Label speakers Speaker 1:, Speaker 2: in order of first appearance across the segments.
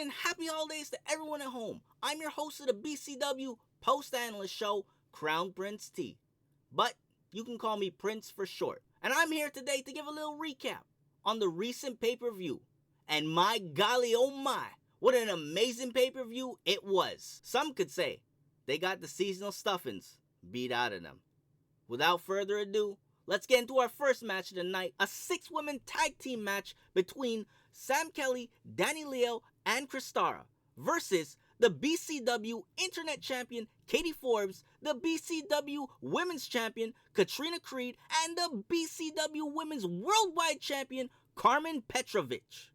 Speaker 1: and happy holidays to everyone at home. I'm your host of the BCW post-analyst show, Crown Prince T. But you can call me Prince for short. And I'm here today to give a little recap on the recent pay-per-view. And my golly, oh my, what an amazing pay-per-view it was. Some could say they got the seasonal stuffings beat out of them. Without further ado, let's get into our first match of the night, a 6-woman tag team match between Sam Kelly, Danny Leo, and Kristara versus the BCW Internet Champion Katie Forbes, the BCW Women's Champion Katrina Creed, and the BCW Women's Worldwide Champion Carmen Petrovich.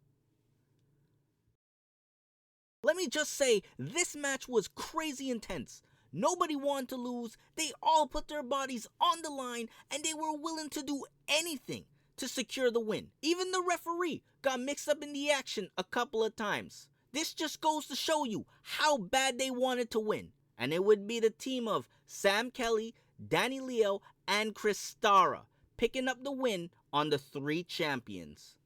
Speaker 1: Let me just say, this match was crazy intense. Nobody wanted to lose, they all put their bodies on the line, and they were willing to do anything to secure the win. Even the referee got mixed up in the action a couple of times. This just goes to show you how bad they wanted to win. And it would be the team of Sam Kelly, Danny Leo, and Kristara picking up the win on the 3 champions.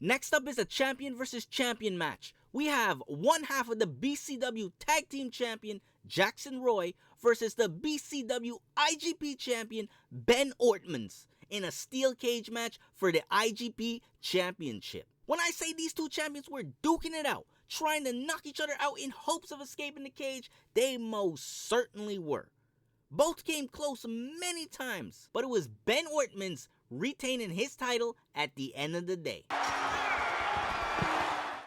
Speaker 1: Next up is a champion versus champion match. We have one half of the BCW Tag Team Champion Jackson Roy versus the BCW IGP Champion Ben Ortmans in a steel cage match for the IGP Championship. When I say these two champions were duking it out, trying to knock each other out in hopes of escaping the cage, they most certainly were. Both came close many times, but it was Ben Ortmans retaining his title at the end of the day.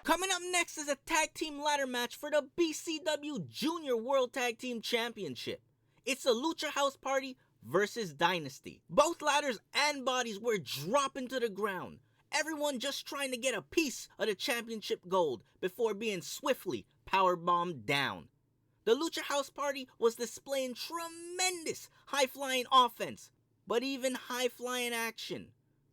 Speaker 1: Coming up next is a tag team ladder match for the BCW Junior World Tag Team Championship. It's the Lucha House Party versus Dynasty. Both ladders and bodies were dropping to the ground. Everyone just trying to get a piece of the championship gold before being swiftly powerbombed down. The Lucha House Party was displaying tremendous high-flying offense, but even high-flying action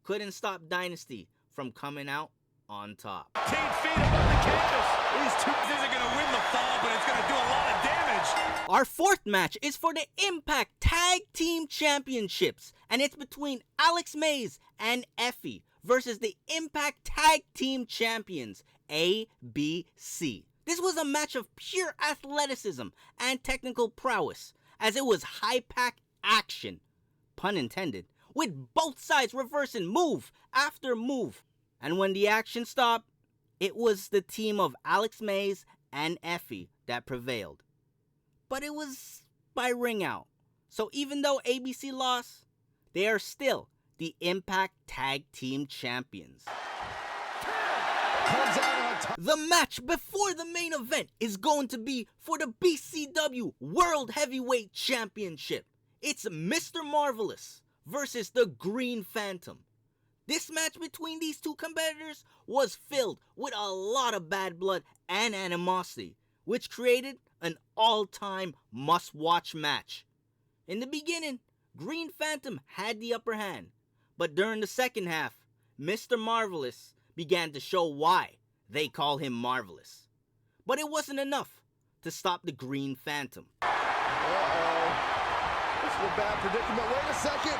Speaker 1: couldn't stop Dynasty from coming out on top.
Speaker 2: 10 feet above the canvas. These two isn't going to win the fall, but it's going to do a lot of damage.
Speaker 1: Our fourth match is for the Impact Tag Team Championships, and it's between Alex Mays and Effie versus the Impact Tag Team Champions, ABC. This was a match of pure athleticism and technical prowess, as it was high-pack action, pun intended, with both sides reversing move after move. And when the action stopped, it was the team of Alex Mays and Effie that prevailed. But it was by ring out. So even though ABC lost, they are still the Impact Tag Team Champions. The match before the main event is going to be for the BCW World Heavyweight Championship. It's Mr. Marvelous versus the Green Phantom. This match between these two competitors was filled with a lot of bad blood and animosity, which created an all-time must-watch match. In the beginning, Green Phantom had the upper hand, but during the second half, Mr. Marvelous began to show why they call him Marvelous. But it wasn't enough to stop the Green Phantom.
Speaker 3: Uh-oh. This is a bad predicament. Wait a second.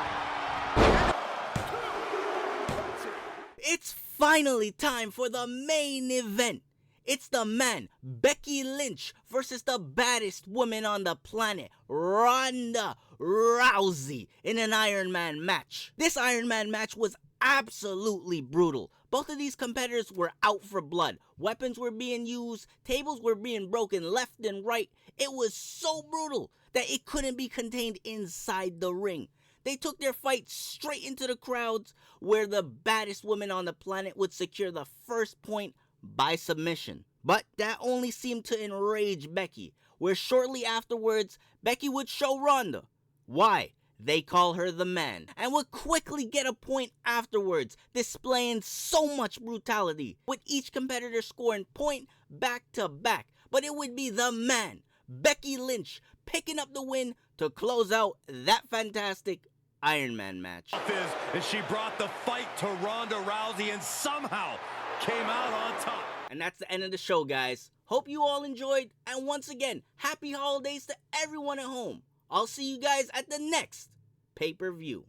Speaker 1: It's finally time for the main event. It's the man, Becky Lynch, versus the baddest woman on the planet, Ronda Rousey, in an Iron Man match. This Iron Man match was absolutely brutal. Both of these competitors were out for blood. Weapons were being used, tables were being broken left and right. It was so brutal that it couldn't be contained inside the ring. They took their fight straight into the crowds, where the baddest woman on the planet would secure the first point by submission. But that only seemed to enrage Becky, where shortly afterwards, Becky would show Ronda why they call her the man, and would quickly get a point afterwards, displaying so much brutality, with each competitor scoring point back to back. But it would be the man, Becky Lynch, picking up the win to close out that fantastic Iron Man match.
Speaker 2: And she brought the fight to Ronda Rousey and somehow came out on top.
Speaker 1: And that's the end of the show, guys. Hope you all enjoyed, and once again, happy holidays to everyone at home. I'll see you guys at the next pay-per-view.